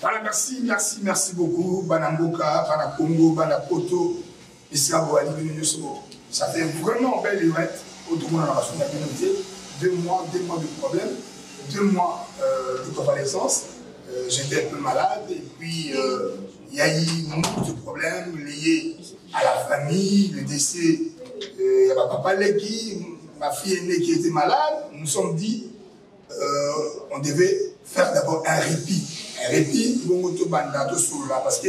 Voilà, merci beaucoup. Banamboka, Banakongo, Banapoto, ça fait vraiment belle lurette. Autour de la communauté. 2 mois de problème, 2 mois de convalescence. J'étais un peu malade et puis il y a eu beaucoup de problèmes liés à la famille, le décès. Il y a ma papa Legui, ma fille aînée qui était malade. Nous nous sommes dit on devait faire d'abord un répit. Un répit, parce que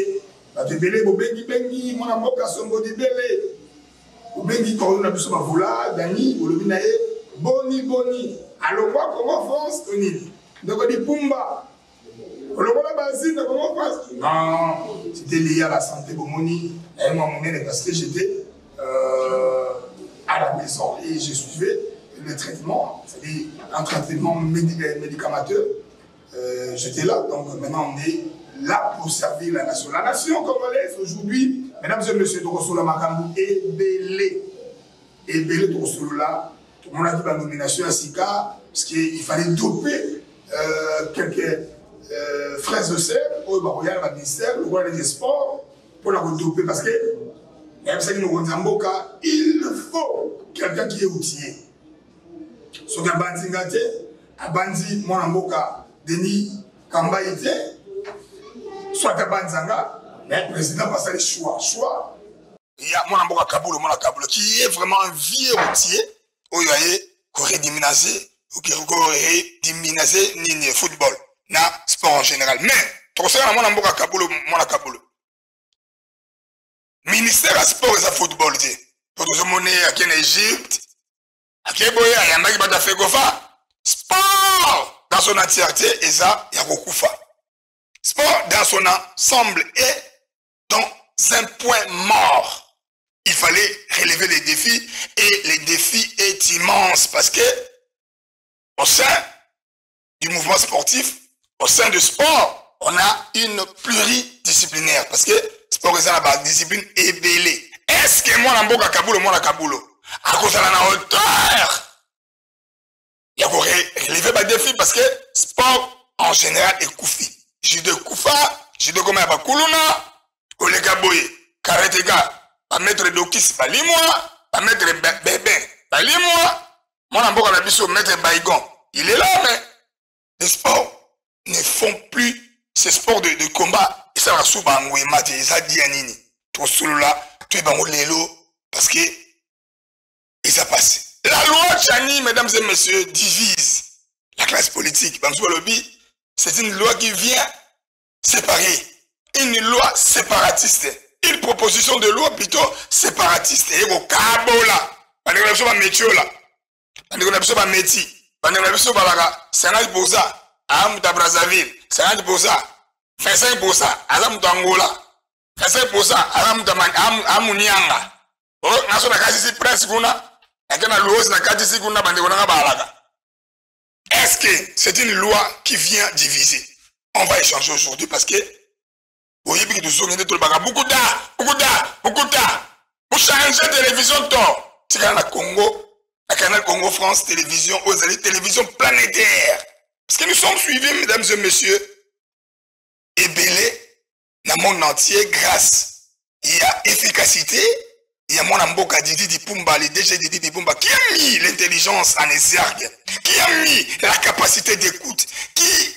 Boni. Alors moi, comment France, Tony? Donc on dit Pumba. Non, c'était lié à la santé Bomoni. Et moi, parce que j'étais à la maison et je suivais le traitement, c'est-à-dire un traitement médicamenteux. J'étais là, donc maintenant on est là pour servir la nation. La nation congolaise aujourd'hui, mesdames et messieurs, Tokosolo Makambu est belé. Et belé Tokosolo là. Tout le monde a dit la nomination à Sika, parce qu'il fallait doper quelques frères de sœurs au ministère, le roi des sports, pour la doper, parce que il faut quelqu'un qui est outillé. Ce qui a bandi ngate, a bandi Mwanamboka, Denis Kamba était, soit à Banzanga, mais le président passe les choix. Il y a Mwanamboka Kaboul, qui est vraiment un vieux routier. Où il y a rediminisé le football, na sport en général. Mais, tu sais, mon amboka Kaboul. Ministère à sport et à football, pour nous emmener à Égypte, à Keboya, à Yamaki Batafegofa, sport dans son entièreté, et ça, Yakokufa. Sport dans son ensemble est dans un point mort. Il fallait relever les défis et les défis est immense parce que au sein du mouvement sportif, au sein du sport, on a une pluridisciplinaire parce que sport est la discipline est belée. Est-ce que moi Namboka Kabulo, à cause de la hauteur, il y a relever les défis parce que sport en général est koufi. Judo Koufa, judo comme Bakuluna, Olega Boye, Karateka. Pas mettre Dokis, pas moi, pas mettre Bébé, pas moi. Mon amboka la biso mettre Baïgon. Il est là, mais les sports ne font plus ces sports de combat. Et ça va souvent en Ouémate, et ça dit à Nini. Tout cela, tout est dans l'élo, parce que ça passe. La loi Chani, mesdames et messieurs, divise la classe politique. C'est une loi qui vient séparer. Une loi séparatiste. Une proposition de loi plutôt séparatiste. Et au Kabola, on est sur un métier là. On est sur un métier. On est sur un 50%. Amuta Brazzaville, 50%. 25%. Amuta Angola. 25%. Amunianga. Oh, naso na kasi presse kuna. Akena loi na kasi kuna bande kuna balaga. Est-ce que c'est une loi qui vient diviser? On va échanger aujourd'hui parce que vous voyez que nous avons beaucoup d'art. Vous changez de télévision, c'est quand la Congo, la canal Congo France Télévision, aux alliés télévision planétaire. Parce que nous sommes suivis, mesdames et messieurs, et belé dans le monde entier grâce. Il y a efficacité, il y a mon amboka Didi Pumba, les DG Didi Pumba, qui a mis l'intelligence en exergue, qui a mis la capacité d'écoute, qui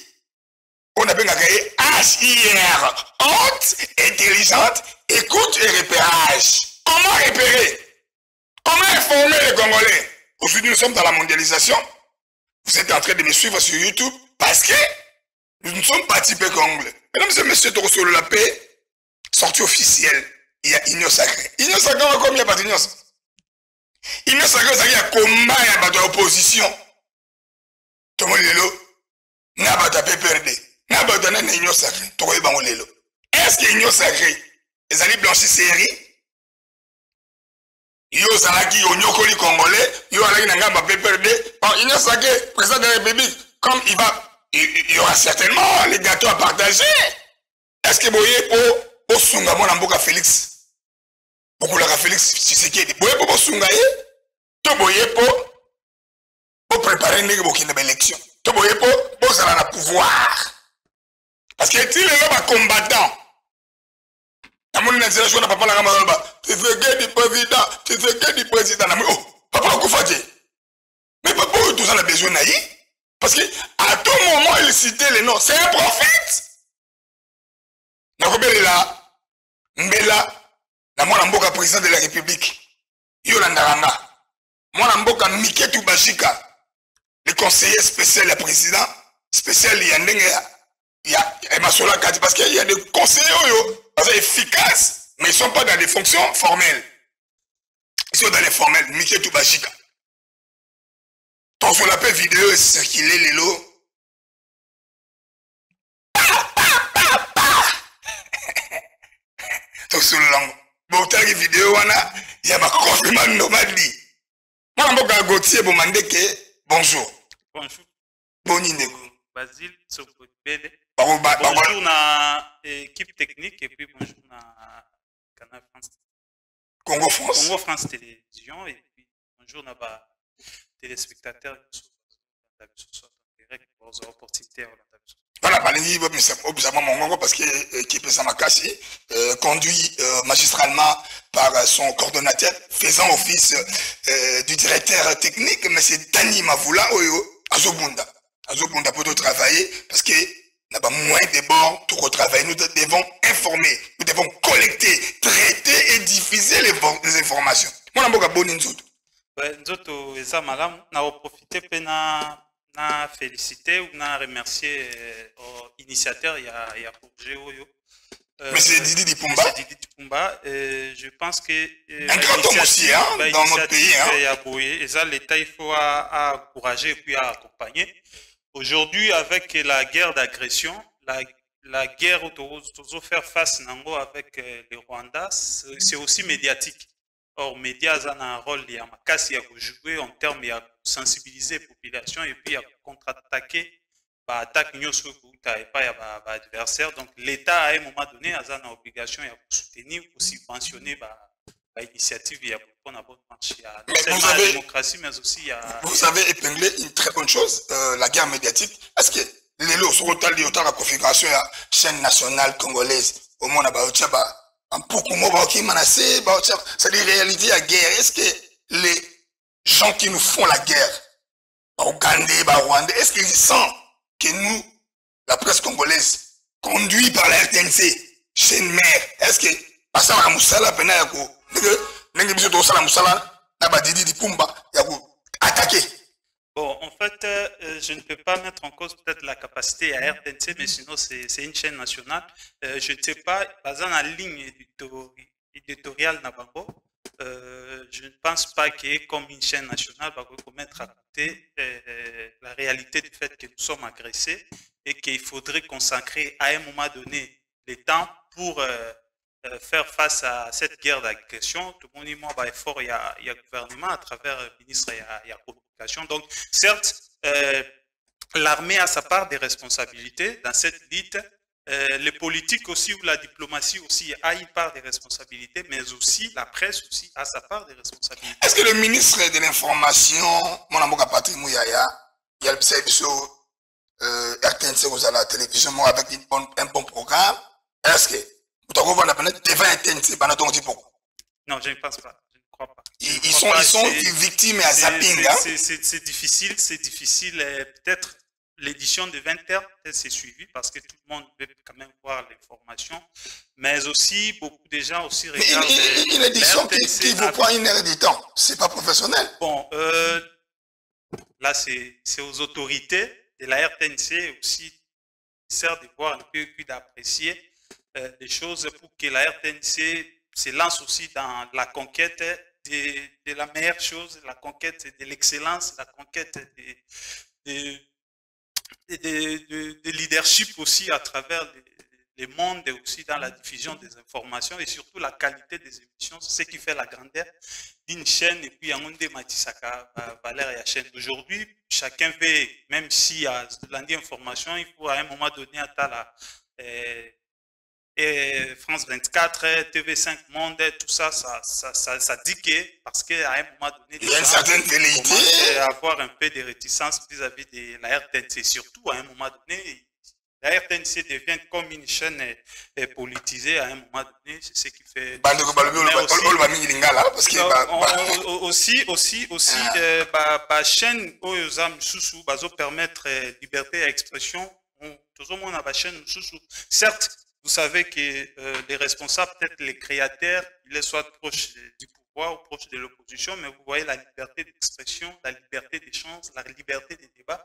on a bien gagné HIR, haute, intelligente, écoute et repérage. Comment repérer? Comment informer les Congolais? Aujourd'hui, nous sommes dans la mondialisation. Vous êtes en train de me suivre sur YouTube parce que nous ne sommes pas typés congolais. Mesdames et messieurs, Tokosolo la paix, sortie officielle, il y a Union Sacrée. Union Sacrée, on a combien de Union Sacrée? Union Sacrée, il y a combat, il y a de l'opposition. Tout le monde est là. N'a pas de PPRD. Est-ce qu'il y a une sacrée? Les alliés blanchisserie? Yo Zalaki, yo Nyokoli Congolais, yo Alaki Nangamba PPRD. Une sacrée, président de la République, comme il y aura certainement les gâteaux à partager. Est-ce que vous voyez pour Sunga, mon amboka Félix? Pour la Félix, si c'est qui est. Vous voyez pour Sunga, vous voyez pour préparer une élection. Vous voyez pour ça, la pouvoir. Parce que tu es là, combattant. Tu fais guerre du président, tu fais guerre du président. Oh, papa, mais papa, tout ça, on a besoin d'aïe. Parce que à tout moment, il citait les noms. C'est un prophète. Nakobela, Mbela, na mwana mboka président de la République. Yolandaranga. Mwana mboka Miketu Bashika. Le conseiller spécial du président, spécial il y a Masola Kati, parce qu'il y a des conseillers efficaces, mais ils ne sont pas dans des fonctions formelles. Ils sont dans les formelles. Miketu Bashika. Ton sur la paix vidéo est circulé les lots. Ton sur le langue. Bon, tu as une vidéo, il y a ma confirmation normale. Moi, je suis Gauthier Bomandeke. Bonjour. Bonjour. Bonjour. Basile Sopotbele. Bonjour na équipe technique et puis bonjour na Canal France. Congo France. Congo France Télévision et puis bonjour na ba téléspectateurs direct pour les opportunités. Voilà, parce que l'équipe Samakasi conduit magistralement par son coordonnateur, faisant office du directeur technique, mais c'est Dani Mavoula Oyo, Azobunda. Azobunda pour travailler, parce que n'a pas moins de bords pour retravailler. Nous devons informer, nous devons collecter, traiter et diffuser les informations. Moi, je suis bon Nzoto. Nzoto, eza malamu, na profiter pe na féliciter ou na remercier l'initiateur, il y a projet Oyo. Monsieur Didi Dipumba. Monsieur Didi Dipumba, je pense que un grand homme aussi, hein, dans notre pays. Et ça, l'État, il faut encourager et puis accompagner. Aujourd'hui, avec la guerre d'agression, la guerre où faire face avec le Rwanda, c'est aussi médiatique. Or, les médias ont un rôle à jouer en termes de sensibiliser la population et puis à contre-attaquer l'attaque adversaire. Donc, l'État, à un moment donné, a une obligation de soutenir ou subventionner l'initiative pour la bonne marche. Non seulement la démocratie, mais aussi... Vous avez épinglé une très bonne chose, la guerre médiatique. Est-ce que les lots sont autant la configuration de la chaîne nationale congolaise au monde c'est des réalités à guerre. Est-ce que les gens qui nous font la guerre, Ougandais, Rwandais, est-ce qu'ils sentent que nous, la presse congolaise, conduite par la RTNC, chaîne mère, est-ce que Asala Moussala Penayako, attaqué? Bon, en fait, je ne peux pas mettre en cause peut-être la capacité à RTNC, mais sinon c'est une chaîne nationale. Je ne sais pas, dans la ligne éditoriale Nabango, je ne pense pas qu'il y ait comme une chaîne nationale va mettre à côté la réalité du fait que nous sommes agressés et qu'il faudrait consacrer à un moment donné le temps pour faire face à cette guerre d'agression. Tout le monde dit, moi, il y a le gouvernement à travers le ministre, il y a communication. Donc, certes, l'armée a sa part des responsabilités dans cette lutte. Les politiques aussi ou la diplomatie aussi a une part des responsabilités, mais aussi la presse aussi a sa part des responsabilités. Est-ce que le ministre de l'Information, mon amour Patrick Mouyaya, il y a le RTNC à la télévision avec un bon programme, est-ce que vous avez devant RTNC pendant ton petit pourquoi? Non, je ne pense pas. Je ne crois pas. Ils sont victimes à zapping. C'est difficile. Peut-être l'édition de 20h, c'est suivi parce que tout le monde veut quand même voir l'information. Mais aussi, beaucoup de gens aussi regardent. Une édition qui vous prend une heure de temps. Ce n'est pas professionnel. Bon, là, c'est aux autorités de la RTNC aussi sert de voir un peu et d'apprécier des choses pour que la RTNC se lance aussi dans la conquête de la meilleure chose, la conquête de l'excellence, la conquête de leadership aussi à travers le monde et aussi dans la diffusion des informations et surtout la qualité des émissions, c'est ce qui fait la grandeur d'une chaîne et puis en de Matisaka, Valère et la chaîne. Aujourd'hui, chacun veut, même s'il y a l'information, il faut à un moment donné attendre France 24, TV5 Monde, tout ça dit que, parce qu'à un moment donné, il y a une certaine velléité à avoir un peu de réticence vis-à-vis de la RTNC. Surtout, à un moment donné, la RTNC devient comme une chaîne politisée à un moment donné, c'est ce qui fait... aussi, chaîne permettre liberté d'expression, certes, vous savez que les responsables, peut-être les créateurs, ils soient proches du pouvoir ou proches de l'opposition, mais vous voyez la liberté d'expression, la liberté d'échange, la liberté des débats.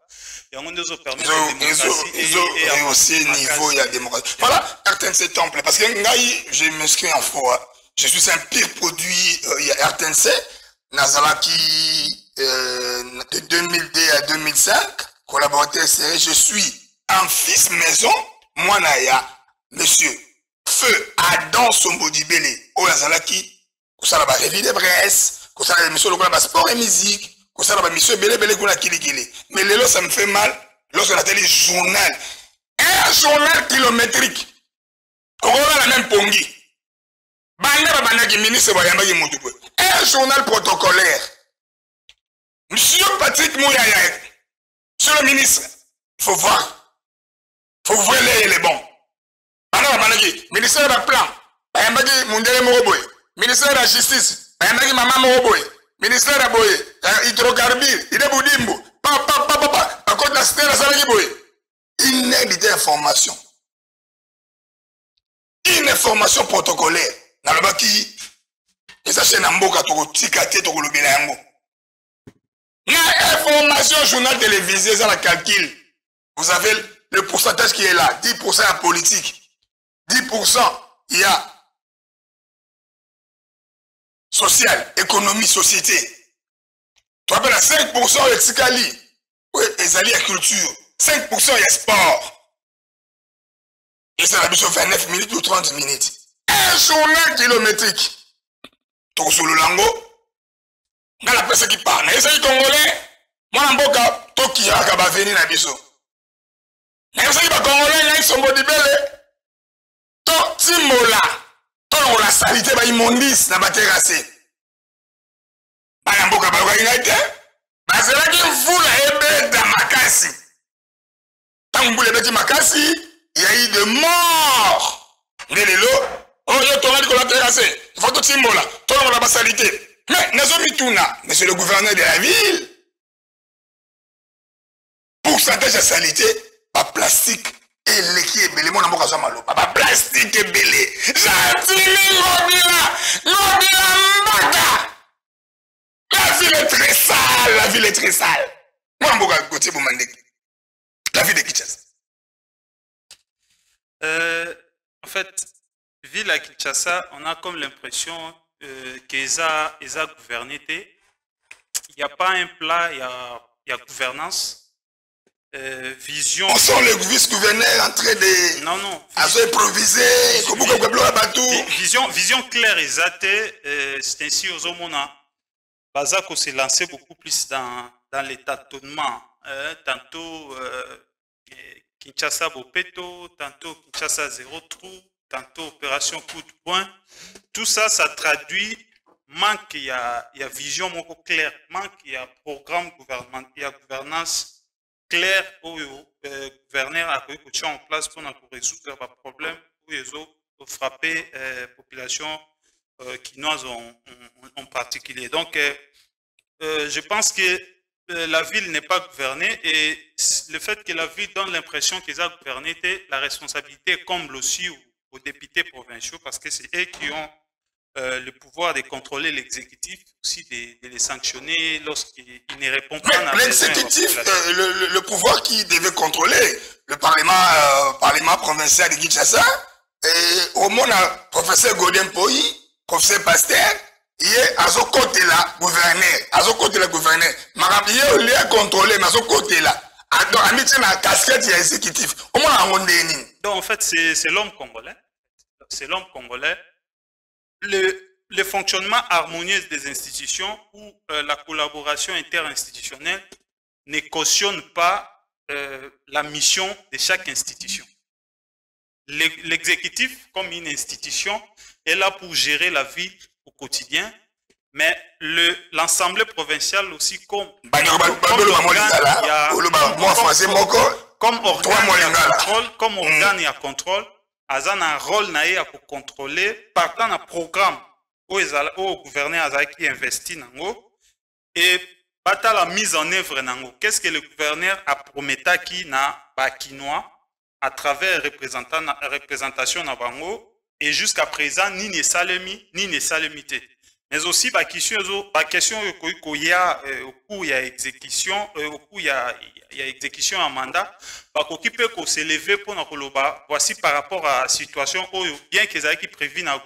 Et on nous permet et aussi niveau il y a démocratie. Voilà, RTNC temple. Parce que je m'inscris en faux. Je suis un pire produit RTNC. Nazalaki de 2002 à 2005, collaborateur serré. Je suis un fils maison. Moi, Naya. Monsieur, feu Adam Sombodibele, au Yazalaki, qu'on a la revue de presse, qu'on a monsieur le sport et musique, qu'on a monsieur Bele Bele Goula Kili. Mais les lots, ça me fait mal lorsqu'on a télé journal. Un journal kilométrique. On a la même pongi. Un journal protocolaire. Monsieur Patrick Mouyaya, monsieur le ministre, il faut voir. Il faut voir les bons. Ministère de la plan, ministère de la justice, ministère de la hydrocarbures, une aide d'information. Une information protocolaire. Dans le bas qui est acheté dans le boka, information journal télévisé, ça la calcul. Vous avez le pourcentage qui est là, 10% à politique. 10%, il y a social, économie, société. Tu appelles à 5% de Tsikali. Oui, ils allient à culture. 5% il y a sport. Et ça a besoin de 29 minutes ou 30 minutes. Un journal kilométrique. Tout sur le lango. Dans la presse qui parle. Et c'est congolais. Moi, en boka, Toki a venir dans biso. Mais c'est pas congolais, ils sont bodibele. Timola, ton la salité ba immondice na baterrasse. Bana mboka ba organité. Bazela ki mvula ebeda makasi. Tant mvula ebeti makasi, il y a eu de morts. Nelelo, on y a tourné de la terrasse. Il faut tout Timola, ton la salité. Mais nazo mituna, monsieur le gouverneur de la ville. Pourcentage de salité par plastique. Et l'équipe est belé, mon amour à malo. Papa plastique est belé. J'attire l'obila. La ville est très sale. La ville est très sale. Mon amour à côté pour m'en la ville de Kinshasa. En fait, ville à Kinshasa, on a comme l'impression qu'ils ont gouverné. Il n'y a pas un plat, il y a gouvernance. Vision. On sent le vice-gouverneur en train de. Non. Improviser. Vision claire et zatée. C'est ainsi aux homona. Bazako s'est lancé beaucoup plus dans les tâtonnements. Tantôt Kinshasa Bopeto, tantôt Kinshasa Zéro Trou, tantôt Opération Coup de Poing. Tout ça, ça traduit manque, il y a vision claire, manque, il y a programme gouvernemental, il y a gouvernance claire où le gouverneur a mis en place pour résoudre les problèmes où ils ont frappé la population quinoise en particulier. Donc, je pense que la ville n'est pas gouvernée et le fait que la ville donne l'impression qu'ils ont gouverné, la responsabilité comble aussi aux députés provinciaux parce que c'est eux qui ont le pouvoir de contrôler l'exécutif, aussi de les sanctionner lorsqu'il ne répond pas à l'exécutif, le pouvoir qui devait contrôler le parlement provincial de Kinshasa, et au monde, professeur Godin Poyi, professeur Pasteur, il est à ce côté-là, gouverneur. Il est lié à contrôler, mais à ce côté-là. Donc, à mettre la casquette exécutif. Au moins, donc, en fait, c'est l'homme congolais. C'est l'homme congolais. Le fonctionnement harmonieux des institutions ou la collaboration interinstitutionnelle ne cautionne pas la mission de chaque institution. L'exécutif, comme une institution, est là pour gérer la vie au quotidien, mais l'Assemblée provinciale aussi comme comme Mm. organe à contrôle, Azan a un rôle à contrôler partant d'un programme où le gouverneur a investi et bata la mise en œuvre nango. Qu'est-ce que le gouverneur a promis qui na bakinois à travers représentation na bango et jusqu'à présent ni ne salemi ni ne salemité. Mais aussi la question il y a au cours il y a exécution au cours il y a exécution en mandat qui peut s'élever pour nakoloba voici par rapport à la situation bien que ça qui prévu na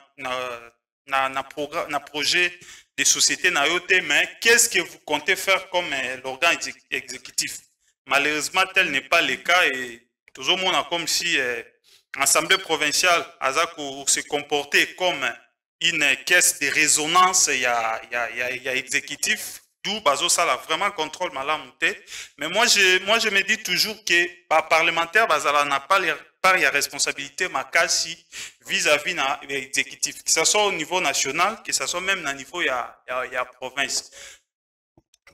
projet de société na yote, mais qu'est-ce que vous comptez faire comme l'organe exécutif? Malheureusement tel n'est pas le cas et tout le monde a comme si l'Assemblée provinciale a se comporté comme une caisse de résonance, il y a exécutif, d'où bazo ça là vraiment contrôle malamouté. Mais moi je me dis toujours que par parlementaire bazala n'a pas il y a responsabilité makasi vis-à-vis de l'exécutif, que ce soit au niveau national, que ce soit même au niveau il y a province.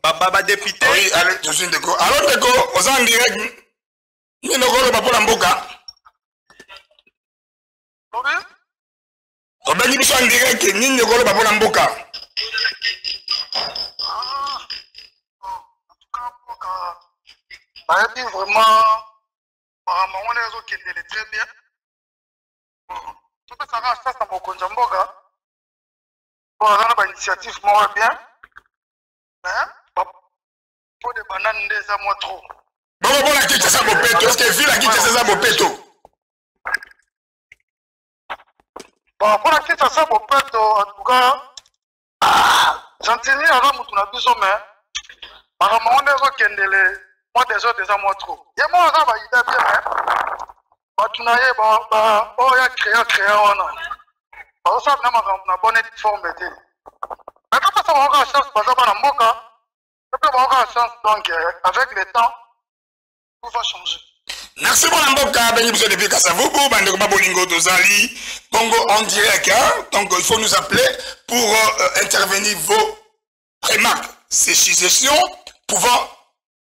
Baba député. Oui, allez, je suis d'accord. Alors d'accord, aux en direct, ni no golo bapola mboka. Obengi biso en direct, ni no golo bapola mboka. Bayebi vraiment apparemment on est qui est très bien. Tout ça va ça ça mokonzi mboka. Bon, on a une initiative moi bien. Mais pour des bananes des à moi trop. Bon la kicha sa bopeto, est-ce que ville la kicha sa bopeto? Bon, pour la kicha sa bopeto en tout cas j'entends avant mutu na biso mais apparemment on est qui est moi déjà moi trop. Et moi on a ba idée bien. Batunaye ba oh ya créer on a. Ba ça na bonne forme de. Mais quand ça va encore chance pas na mboka. Peut-être va avoir chance donc avec le temps tout va changer. Merci mon mboka bengi biso depuis Kasavubu bande ko babolingo tozali bongo en direct donc il faut nous appeler pour intervenir vos remarques, ces suggestions pouvant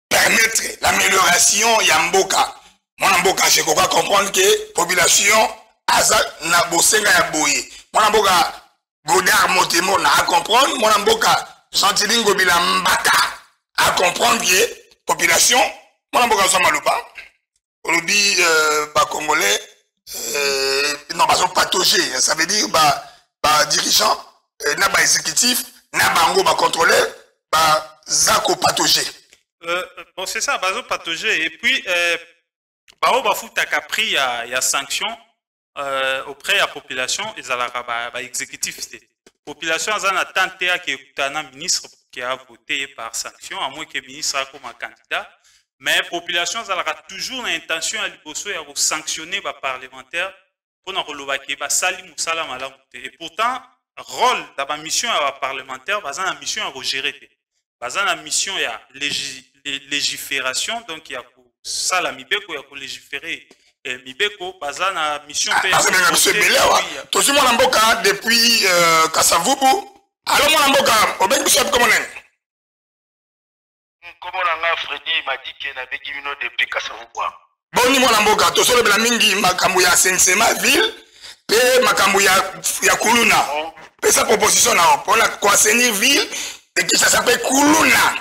permettre l'amélioration ya mboka. Mon mboka je crois comprendre que population aza na bosenga ya boye. Mon mboka Godard Motemo na à comprendre, mon mboka Chantilingo Bilambaka à comprendre que population, mon mboka so malupa. Olobi ba congolais non pas patauger, ça veut dire ba dirigeant na ba exécutif na bango ba contrôleur ba zako patauger. Bon c'est ça bazo patauger et puis bao ba futa capri il y a sanction auprès de la population et la exécutif population a na tante ya ki ekutana ministre qui a voté par sanction à moins que le ministre a comme un candidat. Mais la population a toujours l'intention de sanctionner les parlementaires pour que sali musala malamu. Et pourtant, rôle de la mission parlementaire, c'est une mission à gérer. C'est une mission à légifération, donc il y a ça la mibeko, il y a légiférer. Mibeko, c'est une mission à tout mon mboka depuis Kasavubu. Alors mon mboka, obeng bishop comment on Comment on a Freddy m'a dit qu'il y a des guillemets depuis Kasavubu. Boni mon mboka, to solo bela mingi makambu ya Sensema ville, pe makambu ya Kuluna. Pe sa proposition na pour la Kwaseni ville et qui ça s'appelle Kuluna.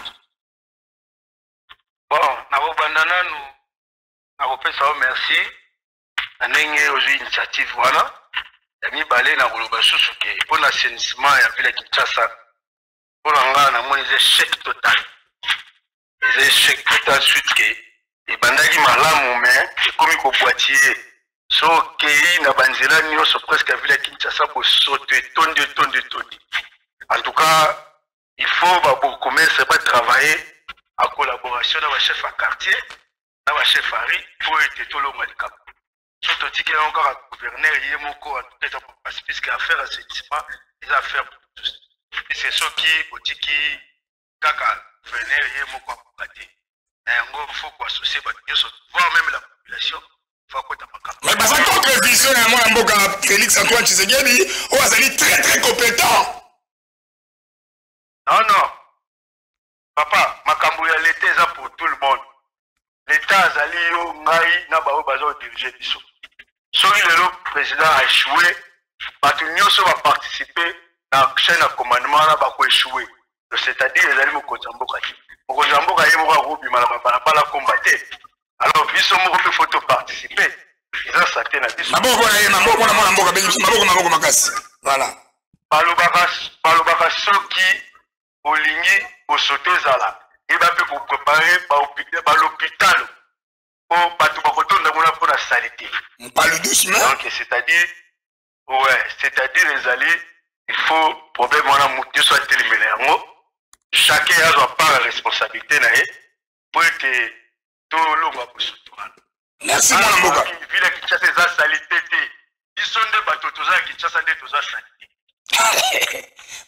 Bon, na bandana nous na repesa merci. Na nenge aujourd'hui initiative voilà. Ya mi balé na koloba susuke pour l'assainissement ya ville Kinshasa. Pour nga na moni échec total. Les échecs total suite que et bandaki malamu mais comme ko boîtier so que na banzela nyonso presque ville Kinshasa pour sauter tondi. En tout cas, il faut commencer à travailler en collaboration avec le chef à quartier, avec le chef à rue pour être tout le monde. Surtout qu'il y a encore un gouverneur, il y a beaucoup de choses puisque l'affaire assainissement, les affaires pour tous. Et c'est ce qui est kaka gouverneur, il y a beaucoup à côté. Il faut qu'on associe voire même la population. Mais parce que contre vision à mon mboka Félix Antoine Tshisekedi, on est très très compétent. Non. Papa, Makambu ya l'état est pour tout le monde. L'État président azali yo ngai na bao bazo diriger biso. Soki le président a échoué, bato nyonso va participer na chaîne de commandement na bako échoué. C'est-à-dire ezali mokonzi ya mboka te. Mokonzi ya mboka ye moko akobima na balabala combattre. Alors biso moko pe photo participer. Eza santé na biso. Maboko na ye maboko na mwana mboka bengi maboko makasi. Voilà. Balobaka soki olingi osote zala. Et va pour préparer par l'hôpital pour bato bakotonda ngona pour la saleté. On parle doucement. Donc c'est-à-dire ouais, c'est-à-dire les alliés, il faut problème on a monté soit téléméné yango. Chacun a sa part de responsabilité na ye pour que tout le monde puisse merci mon mboka. Ville qui chasse sa saleté. Ils sont des bateaux tous qui chassent des tous saleté.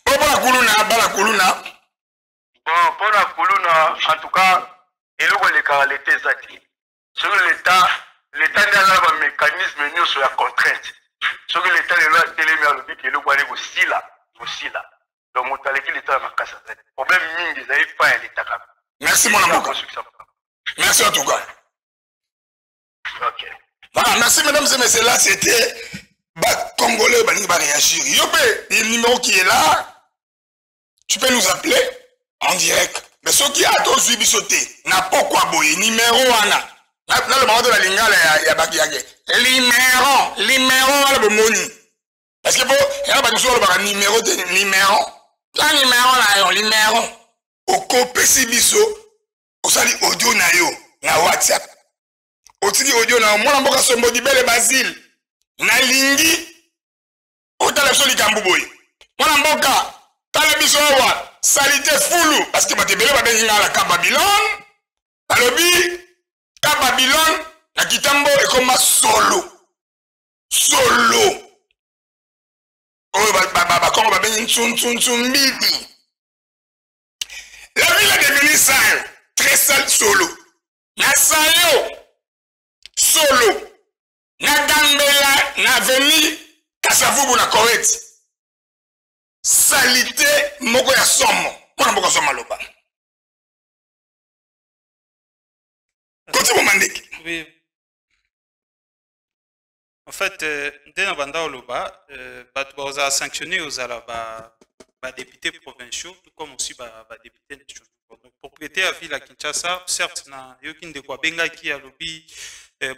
Bala kuluna. Bon, pour la colonne, en tout cas, il y a l'été zati. Sur l'État n'a pas de mécanisme ni sur la contrainte. Sur l'État, il y a téléméalogique, il y a aussi là. Donc, mon talent, l'État n'a pas de problème, il n'y a pas l'État. Merci, mon amour. Merci en tout cas. Ok. Voilà, merci, mesdames et messieurs. Là, c'était Congolais, qui va réagir. Yopé, le numéro qui est là, tu peux nous appeler en direct. Mais ce qui a tout suivi sauté, n'a pas quoi boyer, numéro 1. Là, le moment de la lingala, il y a Bakiage. Numéro, le moni. Parce que il y a pas de chose, le numéro de numéro. La numéro là, numéro. Au copé biso, au sali audio na yo, na WhatsApp. Au tiki audio na moi, on va se modifier le Basile. Na lingi, au téléphone li kambuboy. Moi, on va tala biso wa salité foulou parce que batebele ba benga la ka Babylone alobi ka Babylone na kitambo ekoma solo oh ba kongo ba bengi mbidi. La ville est devenue sale, très sale solo na sayo solo na Gambela na veni Kasavubu na Correct. Salité moko ya somo pona moko somo loba continue mandeki. Oui, en fait dès na banda loba bato ba sanctionner aux ala ba députés provinciaux tout comme aussi ba députés nationaux. Donc propriété à ville à Kinshasa certes na yoki de quoi benga ki a lobby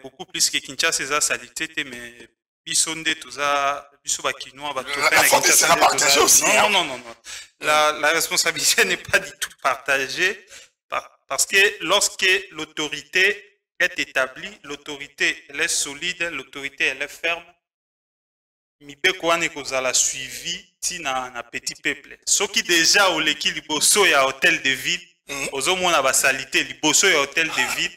beaucoup plus que Kinshasa eza salité mais bisonde toza biso bakinois la faute sera partagée aussi. Non. La responsabilité n'est pas du tout partagée parce que lorsque l'autorité est établie, l'autorité elle est solide, l'autorité elle est ferme. Mibeko ane kozala suivi ti na petit peuple. Ce qui déjà au leki liboso ya hôtel de ville, ozomona ba salité liboso ya hôtel de ville.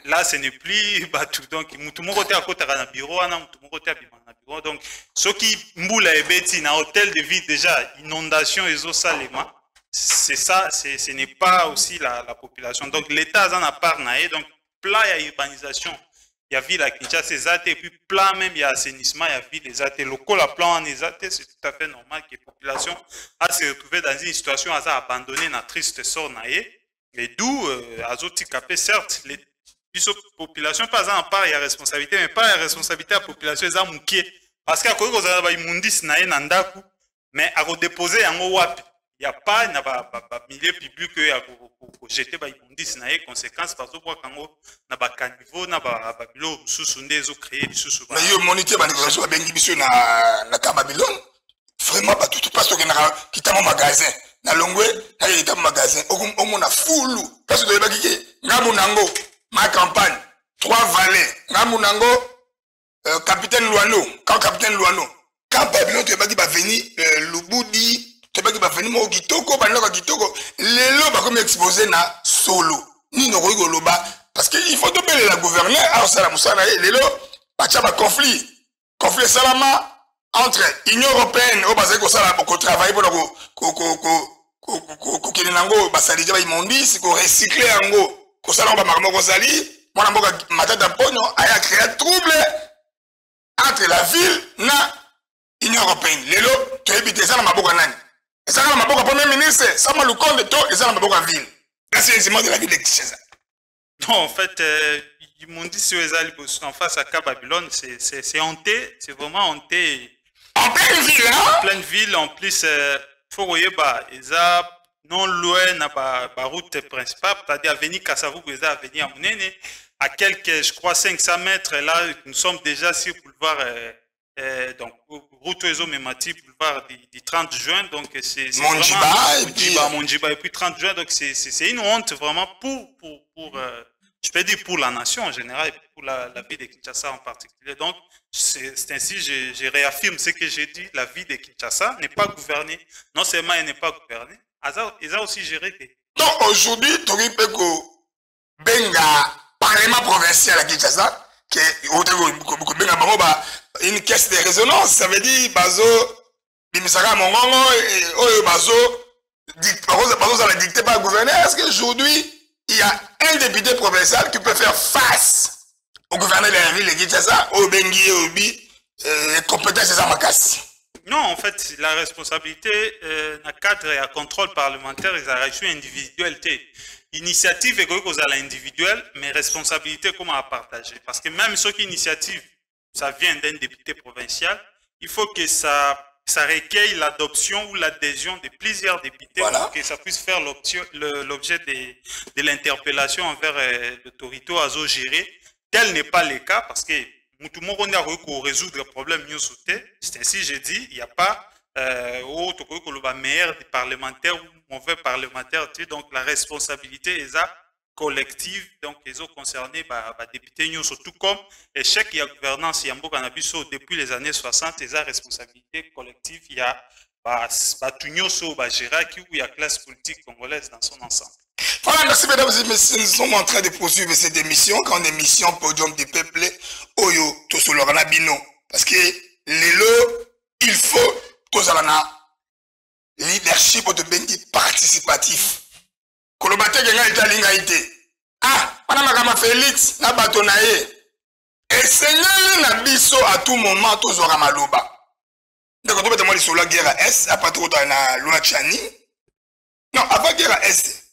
Là, ce n'est plus tout. Donc, tout le monde est à côté de bureau, tout le monde est à bureau. Donc, ceux qui moulent à Ebeti, dans hôtel de ville, déjà, inondation et eaux salement, c'est ça, ce n'est pas aussi la population. Donc, l'État en a parlé. Donc, plat, il y a urbanisation, il y a ville à Kinshasa, et puis plat même, il y a assainissement, il y a ville, les locaux, la plan en c'est tout à fait normal que la population a se retrouvé dans une situation à abandonner dans triste sort. Et d'où, Azoti Capé, certes, les population pas en part il y a responsabilité mais pas la responsabilité de la population eza mukie parce que akoko za ba imundis na ye na ndaku mais à redéposer yango wapi il y a pas na ba milieu public ya ko jeter ba imundis na ye conséquence parce que pour kango na ba caniveau na ba bilo susu ndezo créer susu mais yo moniteur ba négociation ba bengi biso na ka Babylone vraiment pas tout parce que na kitamo magasin na longwe na kitamo magasin omona fulu parce que ba kike ngamu nango ma campagne, 3 valets, Namunango, capitaine Luano, quand capitaine Luano, quand Babylone tu vas venir, Luboudi, tu vas venir au Gitoko, les lots va comme exposé na solo, ni no loba, parce qu'il faut doubler la gouverner, alors ça la moussana, les lots, pas conflit salama entre l'Union européenne, au bas de ça, pour travailler pour le basalija ba imondis, ko recycler ango. Au salon Bamarmo Rosali, mon amour Matata Pogno a créé un trouble entre la ville et l'Union européenne. Lélo, tu as évité ça dans ma boca nani. Et ça dans ma boca premier ministre, ça m'a le compte de toi et ça dans ma boca ville. Là, c'est les images de la ville de Kinshasa. Non, en fait, ils m'ont dit sur les en face à Cap Babylone, c'est hanté, c'est vraiment hanté. En pleine ville, hein? En pleine ville, en plus, faut voir, ils ont non loin na ba route principale, c'est-à-dire avenue Kassavou, ils ont avenue Amounene, à quelques, je crois, 500 mètres, là, nous sommes déjà sur le boulevard, donc, route Oezo Memati, boulevard du 30 juin, donc c'est Monjiba, Monjiba, et puis 30 juin, donc c'est une honte vraiment pour je peux dire pour la nation en général, et pour la ville de Kinshasa en particulier. Donc, c'est ainsi, je réaffirme ce que j'ai dit, la ville de Kinshasa n'est pas gouvernée, non seulement elle n'est pas gouvernée, ils ont aussi géré que... Donc, aujourd'hui, Tori Peko, Benga, Parlement provincial à Kinshasa, qui est une caisse de résonance, ça veut dire Bazo, Bimisaka Mongongo, et Bazo, ça va dicter par le gouverneur. Est-ce qu'aujourd'hui, il y a un député provincial qui peut faire face au gouverneur de la ville de Kinshasa, au Bengi, au Bi, les compétences de Samakassi? Non, en fait, la responsabilité, dans le cadre et à contrôle parlementaire, ils ont reçu individualité. Initiative est à l'individuel, mais responsabilité, comment à partager? Parce que même ce qui initiative, ça vient d'un député provincial, il faut que ça recueille l'adoption ou l'adhésion de plusieurs députés pour que ça puisse faire l'objet de l'interpellation envers l'autorité à gérer. Tel n'est pas le cas parce que tout le monde a résoudre le problème mieux sauté. C'est ainsi, j'ai dit, il n'y a pas le meilleur des parlementaires ou mauvais parlementaires. Donc la responsabilité est collective, donc les autres concernés, députés, surtout comme échec, il y a gouvernance, il y a depuis les années 60, il y a responsabilité collective, il y a Géraki, où il y a classe politique congolaise dans son ensemble. Voilà, merci mesdames et messieurs, nous sommes en train de poursuivre cette émission, quand émission Podium du Peuple, Oyo, Tosolorana Bino. Parce que il faut Tosalana leadership de Bengi participatif. Kolobate genga italinga ite. Ah, wana makama Félix, na batonaye. Et seigneur na biso à tout moment, Tozora Maloba. Donc, on peut demander sur la guerre Est, après tout, on a Luna Chani. Non, avant la guerre Est,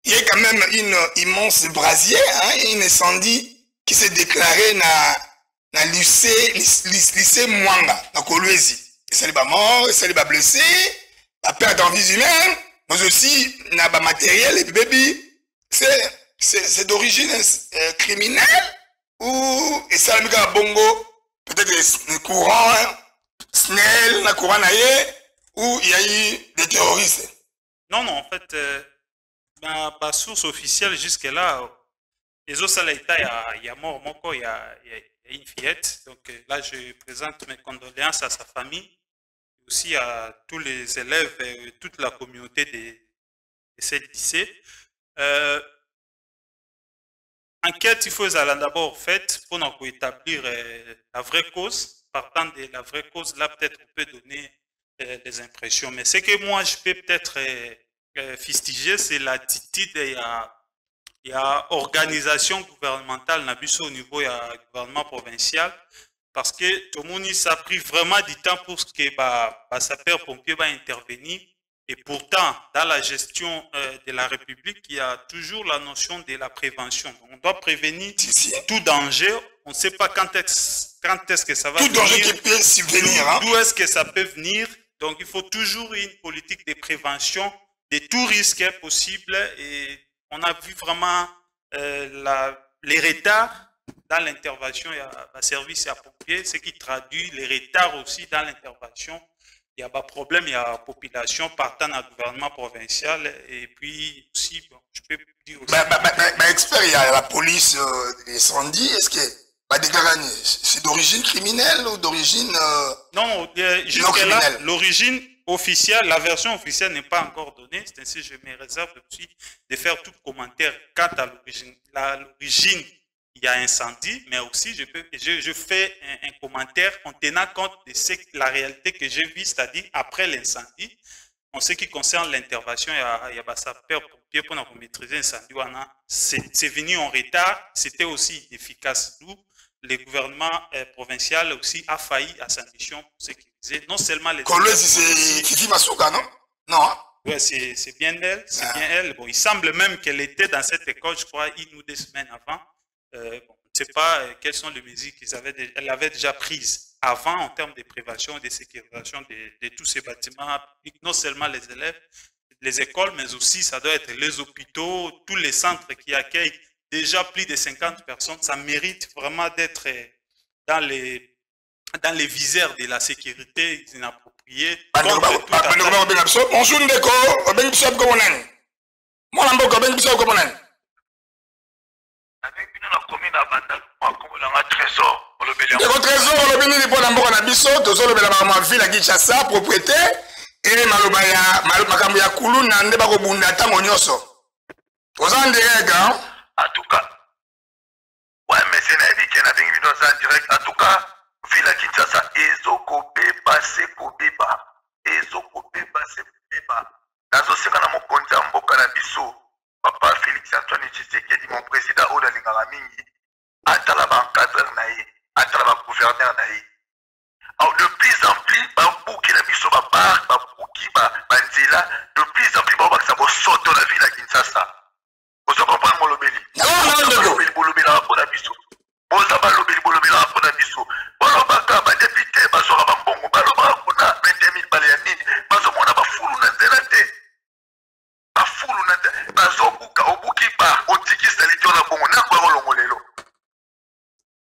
il y a quand même une immense brasier, hein, un incendie qui s'est déclaré dans le lycée Mwanga, dans Kolwezi. Et ça, il va mort, et ça, il va blessé, la perte en vie humaine, mais aussi, il y a matériel, et baby, c'est d'origine criminelle, ou, et ça, il y a bongo, peut-être le courant, hein, SNEL, la courant, où il y a eu des terroristes. Non, non, en fait, ma source officielle jusque-là, les autres il y a mort, il y a une fillette. Donc là, je présente mes condoléances à sa famille, aussi à tous les élèves et toute la communauté de ce lycée. Enquête, il faut d'abord faite pour établir la vraie cause. Partant de la vraie cause, là, peut-être on peut donner des impressions. Mais ce que moi, je peux peut-être fustiger, c'est l'attitude. Il y a organisation gouvernementale au niveau du gouvernement provincial, parce que tout le monde ça a pris vraiment du temps pour que les sapeurs-pompiers va intervenir. Et pourtant, dans la gestion de la République, il y a toujours la notion de la prévention. Donc, on doit prévenir tout danger. On ne sait pas quand est-ce que ça va venir. Tout danger qui peut survenir. D'où est-ce que ça peut venir. Donc, il faut toujours une politique de prévention de tout risque possible. Et on a vu vraiment les retards dans l'intervention. Il y a un service à pompiers, ce qui traduit les retards aussi dans l'intervention. Il y a pas de problème, il y a la population partant dans le gouvernement provincial et puis aussi, bon, je peux dire aussi... expert, il y a la police incendie, est-ce que c'est d'origine criminelle ou d'origine non, jusque-là, l'origine officielle, la version officielle n'est pas encore donnée, c'est ainsi que je me réserve aussi de faire tout commentaire quant à l'origine. Il y a incendie, mais aussi je fais un commentaire en tenant compte de la réalité que j'ai vue, c'est-à-dire après l'incendie. En ce qui concerne l'intervention, il y a des sapeurs-pompiers pour maîtriser l'incendie. C'est venu en retard, c'était aussi efficace. D'où le gouvernement provincial aussi a failli à sa mission pour sécuriser non seulement les... c'est Fifi Masuka, non? Non. Oui, c'est bien elle. Bon, il semble même qu'elle était dans cette école, je crois, 1 ou 2 semaines avant. Bon, on ne sait pas quelles sont les mesures qu'elle avait déjà prises avant en termes de prévention et de sécurisation de tous ces bâtiments, non seulement les élèves, les écoles, mais aussi ça doit être les hôpitaux, tous les centres qui accueillent déjà plus de 50 personnes. Ça mérite vraiment d'être dans les visères de la sécurité inappropriée. Bonjour Ndeko, obengi biso ko nani? Mwana mboka obengi biso ko nani? Avec nous la commune à Bandal, comme la trésor, on le bélit. Le trésor on le bélit pour la mboka na biso, tozo le béla ma ville à Kinshasa, propriété et maloba ya makambo ya kulu na nde ba ko bunda tango nyoso. Oza ndirega. En tout cas, ouais, mais c'est n'a dit qu'il y a une vidéo en direct. En tout cas, ville à Kinshasa, ezokobé passé kobeba. Ezokobé passé kobeba. Nazo sekana mo konza mboka na biso. Papa Félix Antoine Tshisekedi, mon président Oda Lingara Mingi, atala ba encadreur na ye, atala ba gouverneur na ye. Alors de plus en plus, ba bouki na biso ba bar, ba bouki ba nzela, de plus en plus ba ça va sortir la ville à Kinshasa. Vous comprenez mon lobeli? Non, non, bolobeli la pour la biso. Boza ba lobeli bolobela pour la biso. Bolobaka ba député ba sora ba mbongo, ba loba kuna 20000 balé ya nini. Ba zo mona ba fulu na nzela te. Ba fulu na ba zo buka obuki ba otiki sali tona bongo na kwa longolelo.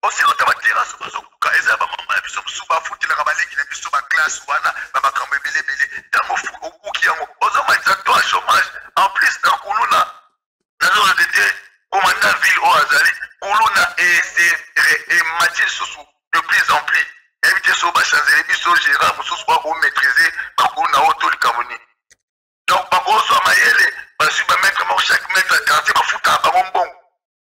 Aussi on taba terrasse ba zo buka eza ba mama biso musu ba futila ka baleki na biso ba classe wana ba makambo belebele. Tango fu obuki yango. Ozo ma exactement chômage. En plus na kuluna dans le détail, commandant ville au Azali, Koulouna et Mathieu Soussou, de plus en plus, éviter ce bachanzé, biso Gérard, Moussous, ou maîtriser, Koulouna, Auto, le Camerounais. Donc, par contre, à Mayele, je vais mettre chaque mètre, quartier, ma fouta, à mon bon.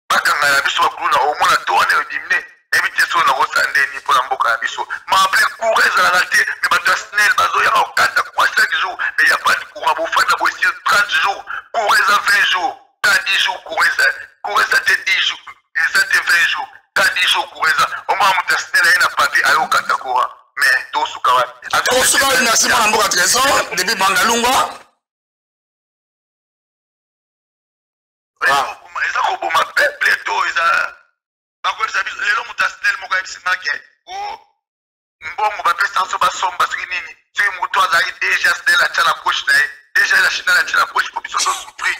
Bakanga, la biso, Koulouna, au moins, la tournée, au dîner, éviter ce qu'on a ressenti, pour la mboka, la biso. M'a appelé courage à la raté, mais ma snell, ma zoya, au 4 quoi chaque jour, mais il n'y a pas de courant, vous faites la voiture 30 jours, courage à 20 jours. 10 jours, courir ça, 10 jours, et ça, 20 jours, 10 jours, courir ça. Au moins, on a un papier à l'Okatakora, mais tout ce qu'on a. Tout ce qu'on a, merci pour l'amboka trésor, depuis Bangalunga. Ils ont comme ma peuple, ils ont. Les hommes d'Astel, mon gars, c'est marqué. Oh, bon, mon papa, c'est un soba sombre, parce que nini. Tu es mouton, déjà, c'est la tchala poche, déjà, la chine, la tchala poche, pour qu'ils soient souffrir.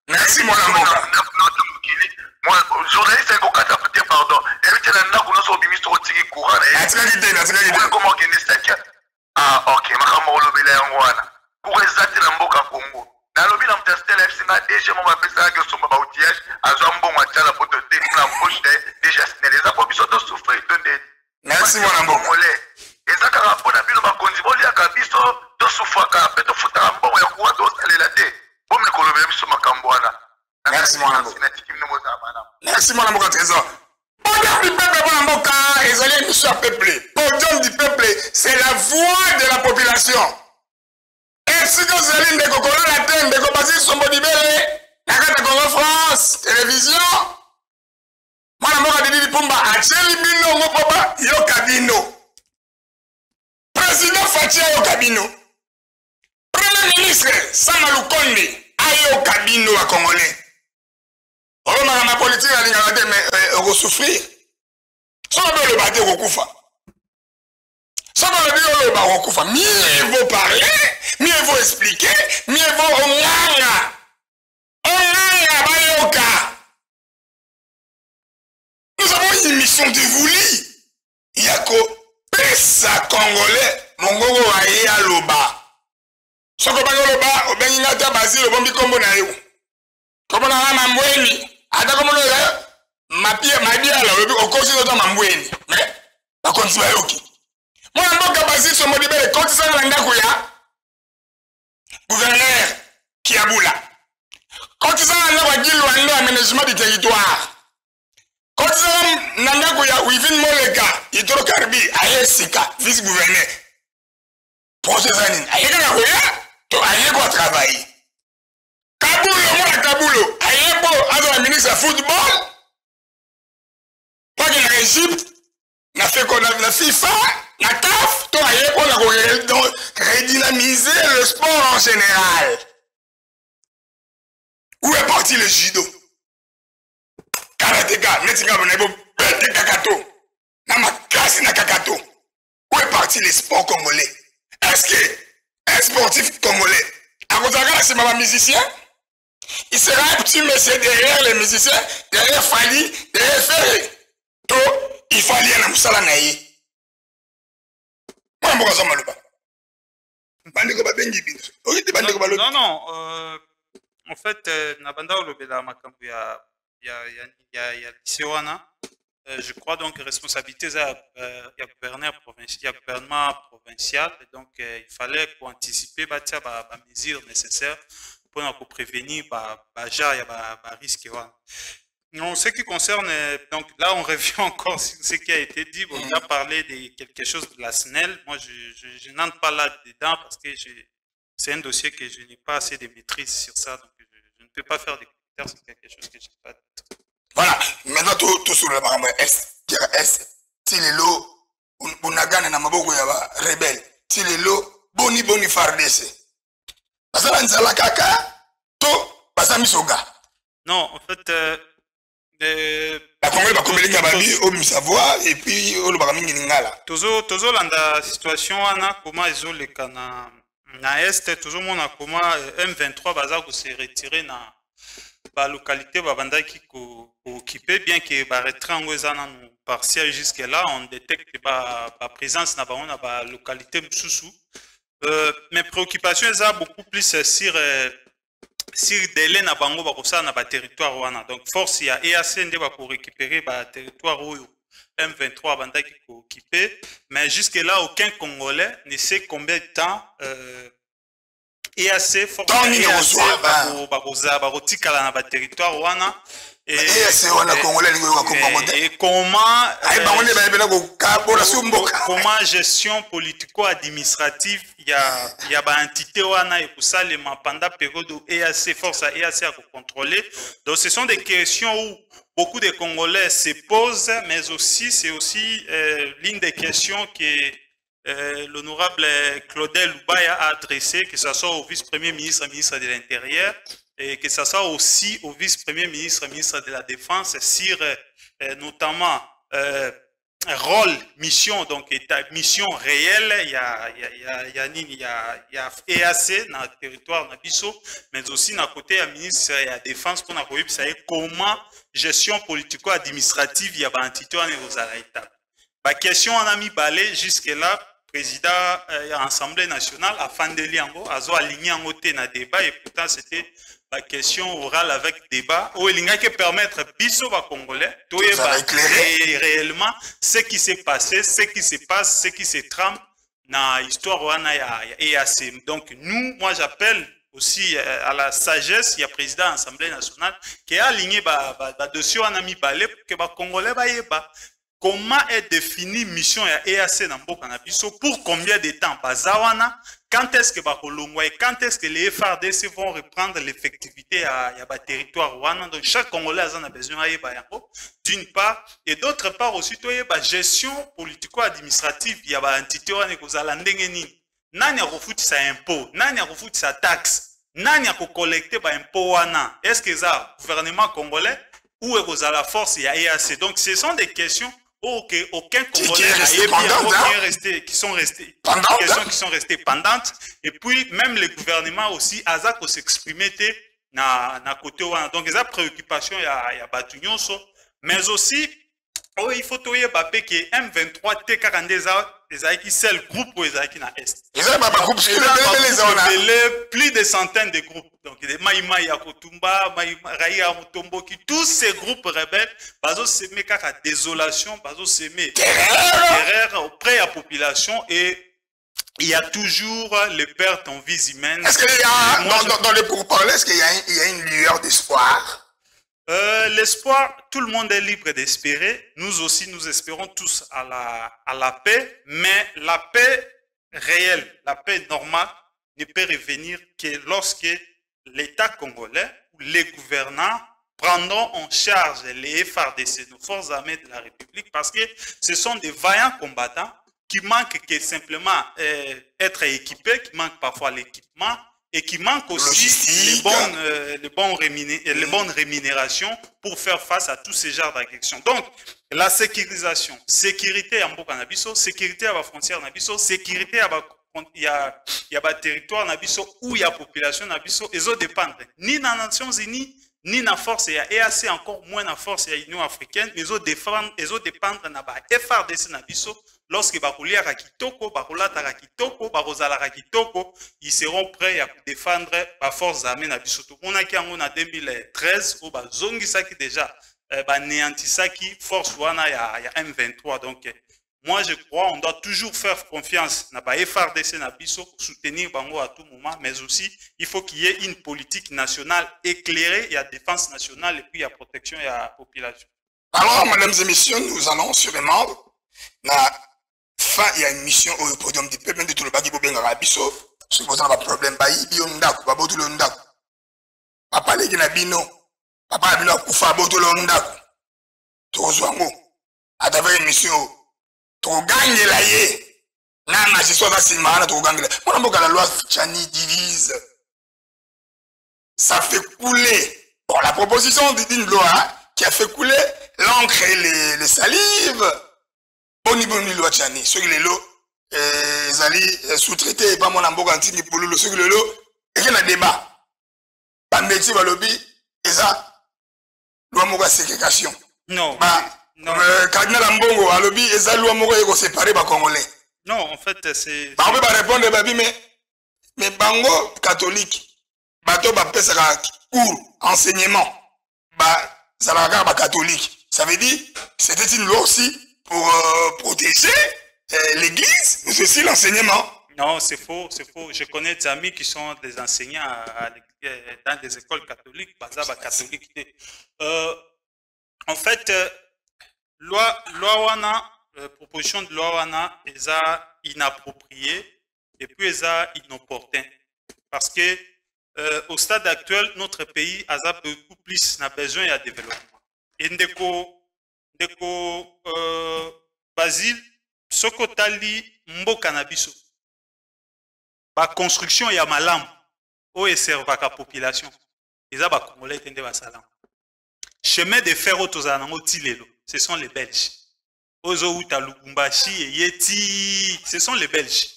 Merci mon amour. Moi, journaliste, c'est un pardon. Évitez la nappe, nous sommes au ministre de courant. Comment on est ah, ok, ma camarade le belé en Wana. Pour exalter la mboka Congo. Dans le bilan de Stella FCMA, déjà, mon appel ça que son outillage, à Zambon, à Tchala, pour te dire, la poche, déjà, les apôtres sont tous souffrés. Merci mon amour. Et ça, quand on a vu le baconzi, on a kabiso, de soufaka, de foutra, bon, et on doit aller la tête. Bon, mais qu'on le même sur ma camboana. Merci mon amour. Merci mon amour, trésor. Podium du peuple, mon amour, les alliés nous sont peuplés. Podium du peuple, c'est la voix de la population. Et si vous allez de Cocola, la terre, de Copassi, son bodibélé, la carte de Congo France, télévision, mon amour, a dit Pumba, a Tchéli Bino, mon papa, Yokabino. Président Fatia Yokabino. Premier ministre Sama Lukonde Ayo Kabino à Congolais. On va ma politique à l'ingénieur mais on va souffrir. Ça va le battre au Koufa. Ça va le battre au Koufa. Mieux vaut parler, mieux vaut expliquer, mieux vaut Onganga. Onganga Bayoka. Nous avons une mission dévolue. Yako Pesa Congolais, Mongogo Aye Aloba. Soko Bagoloba, Obengata Basile, Bombi Combo na yo. Comme on a Mambweni, Ada comme on a Mabia, au coach de Mambweni. Mais, pas comme ça, ok. Moi, je suis basé sur mon libéré, quand ça n'a pas gouverneur Kiaboula. Quand ça n'a pas dit l'aménagement du territoire. Quand ça n'a pas dit Wivin Moleka, Itoro Karbi, Ayesika, vice-gouverneur. Pour ces années, Ayeka, tu as travailler. Kaboulo, moi, Kaboulo, Ayeko, le ministre de football. Pas que l'Égypte, n'a fait qu'on a la FIFA, la CAF, tu as Ayeko, redynamiser le sport en général. Où parti le judo. Karateka, netinga bonebo, pete kakato. Na ma classe na kakato. Où est parti le sport congolais? Est-ce que un sportif congolais, à Gonzaga, c'est ma musicien? Il sera un petit monsieur derrière les musiciens, derrière Fali, derrière Ferré. Donc, il faut aller à Moussala Naïe. Moi, je ne sais pas. Non, non. En fait, Nabanda Olobela Makambu, il y a Lisséwana. Je crois donc responsabilité il y a gouvernement provincial. Donc, il fallait pour anticiper les mesures nécessaires pour prévenir les risques. En ce qui concerne, donc là on revient encore sur ce qui a été dit. Bon, on a parlé de quelque chose de la SNEL. Moi, je n'entre pas là-dedans parce que c'est un dossier que je n'ai pas assez de maîtrise sur ça. Donc, je ne peux pas faire des commentaires sur quelque chose que je n'ai pas. Voilà, maintenant tout sur le barème est. Tilelo, Bunagana na maboko ya ba rebelle. Tilelo, boni fardese. Basala nzala kaka, to basami soga. Non, en fait. La Congo va communiquer avec au Savoie et puis au Barami Ningala. Tozo landa situation ana comment ils ont le cana na est tozo mona comment M23 baza ko se retirer na ba localité babanda qui ko occupé bien que ba retrait ngwezana no partiel jusque là on détecte ba présence na ba localité msusu. Mes préoccupations eza beaucoup plus sur délai na bango bakosa na ba territoire wana. Donc force ya EAC nde ba ko récupérer ba territoire oyo M23 banda qui ko occupé, mais jusque là aucun Congolais ne sait combien de temps EAC force ba kotikala na ba territoire wana. Et comment gestion politico-administrative il y a une entité wana et pour ça les pendant période où EAC force à EAC à contrôler. Donc ce sont des questions où beaucoup de Congolais se posent, mais aussi c'est aussi l'une des questions que l'honorable Claudel Loubaya a adressé, que ce soit au vice-premier ministre, ministre de l'Intérieur, et que ce soit aussi au vice-premier ministre, ministre de la Défense, sur notamment rôle, mission, donc mission réelle, il y a EAC dans le territoire Nabiso, mais aussi dans le côté du ministre de la Défense, pour savoir comment gestion politico-administrative, il y a une entité aux étapes. La question en a mis balai jusque-là. Président de l'Assemblée nationale a Fandeli Ango, a aligné en côté dans le débat et pourtant c'était la question orale avec débat où il y a que permettre biso ba Congolais de réellement ce qui s'est passé, ce qui se passe, ce qui se trame dans l'histoire wana ya EAC. Donc nous, moi j'appelle aussi à la sagesse, il y a président de l'Assemblée nationale qui a aligné ba dossier wana mi balé pour que ba Congolais ba yeba comment est définie mission ya EAC dans Mboka na biso, pour combien de temps bazawana, quand est-ce que bakolongwa et quand est-ce que les FARDC vont reprendre l'effectivité à ba territoire wana. Donc chaque Congolais a besoin yeba yango d'une part, et d'autre part aussi to yeba gestion politico-administrative ya ba entité wana kozala ndenge nini, nani akofutisa impôt, nani akofutisa taxe, nani akocollecter ba impôt wana, est-ce que ça gouvernement congolais ou est la force ya EAC. Donc ce sont des questions aucun Congolais qui sont restées pendantes. Et puis même le gouvernement aussi a s'exprimer na côté wana. Donc il y a préoccupation il y a Batunyonso, mais aussi il faut que M23 T42 qui c'est le groupe où ils qui na est. Plus de centaines de groupes. Donc des Maïma Yakotumba, Raïa Mutomboki, tous ces groupes rebelles, bazo s'aimer kaka désolation, bazo s'aimer terreur auprès de la population et il y a toujours les pertes en vies humaines. Est-ce qu'il y a dans les pourparlers, est-ce qu'il y a une lueur d'espoir? L'espoir, tout le monde est libre d'espérer. Nous aussi, nous espérons tous à la paix, mais la paix réelle, la paix normale ne peut revenir que lorsque l'État congolais ou les gouvernants prendront en charge les FARDC, nos forces armées de la République, parce que ce sont des vaillants combattants qui manquent que simplement être équipés, qui manquent parfois l'équipement, et qui manque aussi les bonnes rémunérations pour faire face à tous ces genres d'agressions. Donc, la sécurisation, sécurité à Mboka Nabiso, sécurité à la frontière Nabiso, sécurité à il y a territoire Nabiso où il y a population Nabiso, et ça dépend ni dans les Nations Unies, ni dans la force, il y a EAC, encore moins dans la force, il y a l'Union africaine, mais ils dépendent de la FRDC Nabiso. Lorsque Bakulia Rakitoko, Bakula Tarakitoko, Barozala Rakitoko, ils seront prêts à défendre la force armée Nabiso. On a qui en 2013, où Bazongi Saki déjà, Néantisaki, force Wana, il y a M23. Donc, moi je crois on doit toujours faire confiance à la FRDC Nabiso pour soutenir Bango à tout moment, mais aussi il faut qu'il y ait une politique nationale éclairée, il y a défense nationale et puis il y a protection et la population. Alors, mesdames et messieurs, nous allons sûrement il y a une mission au podium du peuple de tout le bagi pour bien rabiso. Si vous avez un problème, il y a un ndaku, pas beaucoup de ndaku. Papa les ginabino, papa abino kufa beaucoup de ndaku. Tozwango, à travers une mission, tu gagnes la yé. Nana, c'est soit facile, mais tu gagnes la. Mon amour, la loi Chani divise. Ça fait couler. Bon, la proposition d'une loi qui a fait couler l'encre et les salives. Boni loi Chani, ceux qui les lots, ils sous-traités, pas mon amboka antini pour le ceux qui les lots, et qu'il y a un débat. Pas métier, va lobby, et ça, loi moka ségrégation. Non. Non. Cardinal Ambongo, à lobby, et ça, loi moka est séparé par Congolais. Non, en fait, c'est. On peut pas répondre, baby, mais Bango catholique, bateau, ça cours, enseignement, ça va catholique. Ça veut dire, c'était une loi aussi pour protéger l'église, mais aussi l'enseignement. Non, c'est faux, c'est faux. Je connais des amis qui sont des enseignants dans des écoles catholiques, Bazaba catholique. En fait, proposition de loi wana est inappropriée et puis est inopportun. Parce que au stade actuel, notre pays a beaucoup plus besoin de développement. Et ndeko Basile, soko tali mboka na biso. Ba construction ya malam o eservaka population. Eza ba congolais tende ba salam. Chemin de fer autoza nango tilelo, ce sont les Belges. Ozo uta Lubumbashi et Yeti, ce sont les Belges.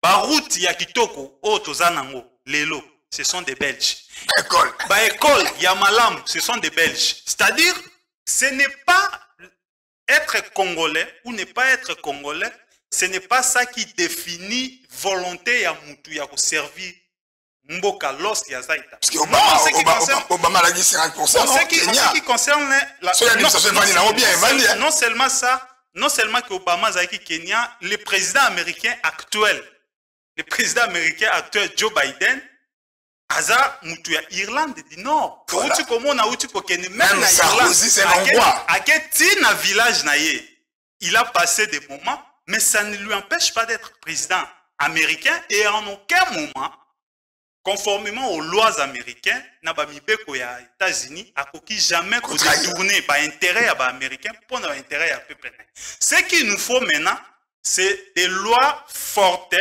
Ba route ya kitoko autoza nango lelo, ce sont des Belges. École. Ba école ya malam, ce sont des Belges. C'est-à-dire ce n'est pas être congolais ou ne pas être congolais, ce n'est pas ça qui définit volonté ya mutu ya servir mboka lorsqu'il y a ça. Parce que Obama l'a dit 50%. Ce qui concerne non seulement ça, non seulement que Obama a dit Kenya, le président américain actuel, Joe Biden, Aza mutuya Irlande du Nord. Outi komo na outi kokene même na Irlande. C'est l'endroit. Aketi na village na ye. Il a passé des moments, mais ça ne lui empêche pas d'être président américain et en aucun moment, conformément aux lois américaines, na ba mibeko ya États-Unis akoki jamais ko détourner ba intérêt à ba américain pour un intérêt à peuple. Ce qu'il nous faut maintenant, c'est des lois fortes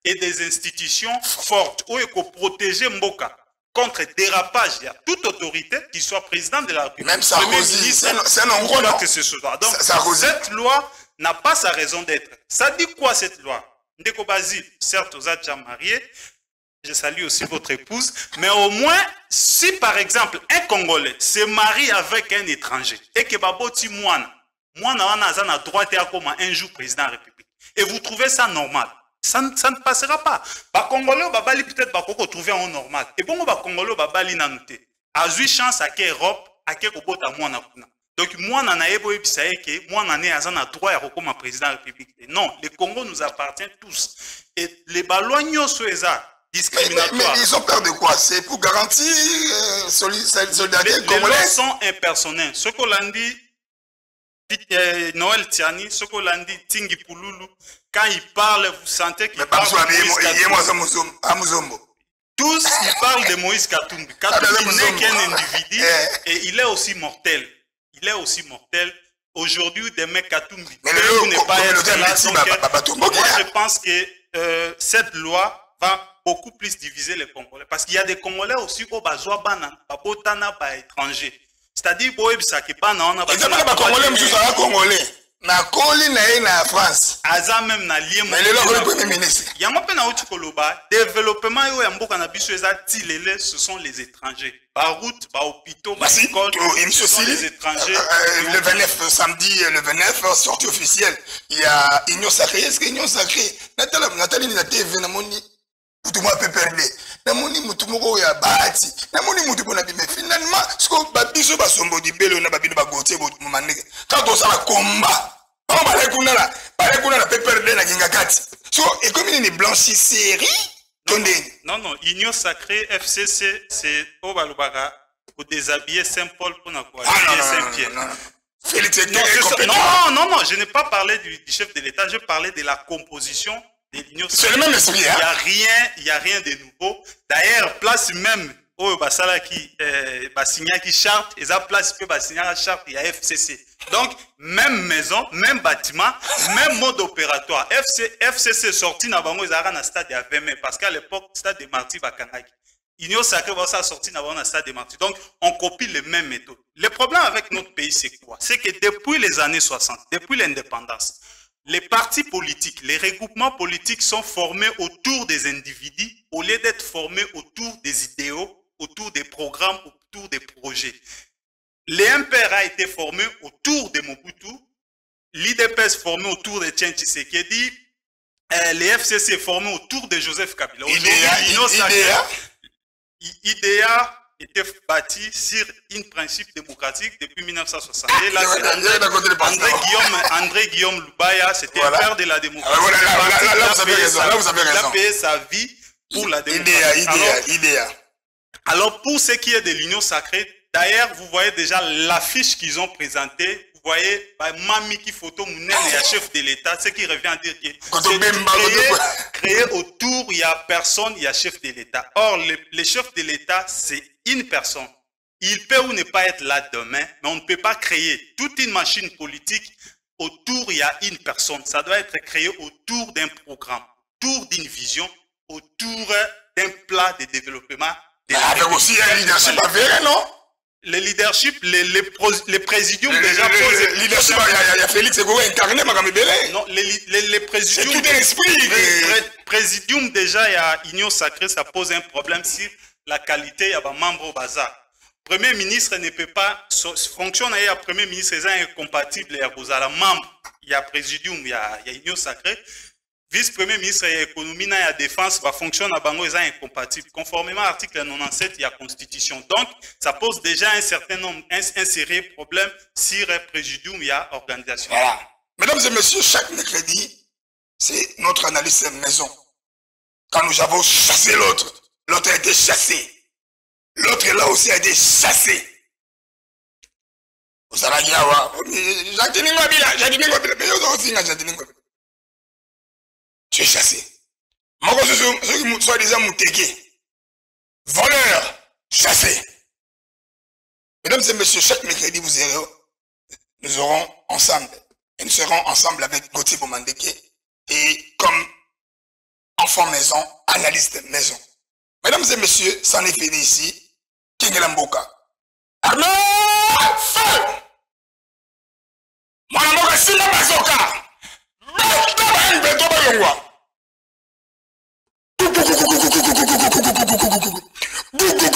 et des institutions fortes où il faut protéger Mboka contre dérapage. Il y a toute autorité qui soit président de la République. Même Sarkozy, c'est un endroit que ce soit. Donc, cette loi n'a pas sa raison d'être. Ça dit quoi cette loi? Ndeko Basile, certes, vous êtes déjà marié. Je salue aussi votre épouse. Mais au moins, si par exemple, un Congolais se marie avec un étranger et que Baboti Mouana a droit comme un jour président de la République, et vous trouvez ça normal, ça ne passera pas. Les Congolais peut-être trouver en normal. Et bon, les Congolais babali na noté. A eu chance à l'Europe, à Kobota Mouana kuna. Donc moi nana ebo ebisaye que moi nana azana droit à comme président de la République. Non, le Congo nous appartient tous. Et les baloignos sont discriminatoires. Mais ils ont peur de quoi? C'est pour garantir solidarité congolaise. Les lois sont impersonnelles. Ce qu'on l'a dit Noël Tiani, ce qu'on l'a dit Tingi Pouloulou, quand il parle, vous sentez qu'il parle de Moïse Katumbi. Tous, ils parlent de Moïse Katumbi. Katumbi n'est qu'un individu et il est aussi mortel. Il est aussi mortel. Aujourd'hui, demain, Katumbi n'est pas être là. Moi, je pense que cette loi va beaucoup plus diviser les Congolais. Parce qu'il y a des Congolais aussi au Bazoa Bana, Babotana, étranger. C'est-à-dire, ça qui Bana, ils appellent les Congolais, mais ce Congolais. Na Koli na France. Aza même na lié. Mais le premier ministre. Il y a un peu de Koloba. Développement yo yamboka na biso ezati ce sont les étrangers. Ba route, ba hôpitaux, ba école, ce sont les étrangers. Le 29 samedi, le 29 sortie officielle, il y a Union Sacrée. Est-ce que Union Sacrée Nathalie na TV na moni tout moi peut perdre. Na moni mutu moko ya bati. Na moni mutu bona bimé finalement ce que ba biso ba sombo di belo na ba bino ba gotier bo maneke. Quand on ça combat on va aller kuna la pepper na kingakati. So et comme il est blanchisserie non, Union Sacrée FCC c'est au Balubaka pour déshabiller Saint-Paul pour n'a quoi Saint-Pierre. Non, je n'ai pas parlé du chef de l'État, je parlais de la composition de l'Union Sacrée. C'est le même esprit, hein? Il y a rien de nouveau. D'ailleurs, place même au Basala qui signa qui charte, et ça place peut signer charte, il y a FCC. Donc, même maison, même bâtiment, même mode opératoire. FCC sorti dans le stade de 20 mai, parce qu'à l'époque, stade de Marty Bakanaki. Union Sacrée va sortir dans le stade de Marty. Donc, on copie les mêmes méthodes. Le problème avec notre pays, c'est quoi? C'est que depuis les années 60, depuis l'indépendance, les partis politiques, les regroupements politiques sont formés autour des individus au lieu d'être formés autour des idéaux, autour des programmes, autour des projets. L'MPR a été formé autour de Mobutu, l'IDPS formé autour de Tien Tshisekedi, les FCC formés autour de Joseph Kabila. IDEA était bâti sur un principe démocratique depuis 1960. Et là, c'est André Guillaume Lubaya, c'était le père de la démocratie. Là, vous avez raison. Il a payé sa vie pour la démocratie. Alors, pour ce qui est de l'Union Sacrée, d'ailleurs, vous voyez déjà l'affiche qu'ils ont présentée. Vous voyez, Mamiki Photo Mounen et chef de l'État, ce qui revient à dire que créé autour, il n'y a personne, il y a chef de l'État. Or, le chef de l'État, c'est une personne. Il peut ou ne pas être là demain, mais on ne peut pas créer toute une machine politique. Autour, il y a une personne. Ça doit être créé autour d'un programme, autour d'une vision, autour d'un plat de développement. Avec aussi un leadership avéré, non? Le leadership, les présidiums déjà posent. Le leadership, il y a Félix Ego incarné, non, les présidiums. C'est tout un esprit. Présidium déjà, il y a Union Sacrée, ça pose un problème sur la qualité, il y a des membres au bazar. Premier ministre ne peut pas fonctionner, il y a Premier ministre, c'est incompatible, il y a Bozala membre, il y a présidium, il y a Union Sacrée. Vice-premier ministre et économie, il y a défense, va fonctionner à Bango, ils sont incompatibles. Conformément à l'article 97, il y a constitution. Donc, ça pose déjà un certain nombre, un sérieux problème sur le présidium, il y a organisation. Voilà. Mesdames et messieurs, chaque mercredi, c'est notre analyse maison. Quand nous avons chassé l'autre, l'autre a été chassé. L'autre là aussi a été chassé. Vous allez dire, tu es chassé. Moi, je suis soi-disant Mouteke. Voleur, chassé. Mesdames et messieurs, chaque mercredi, nous aurons ensemble. Et nous serons ensemble avec Gauthier Bomandeke. Et comme enfant maison, analyste maison. Mesdames et messieurs, c'en est fini ici. Kingelamboka. Armée! Feu! Mwanamboka Simba Bazoka! Beto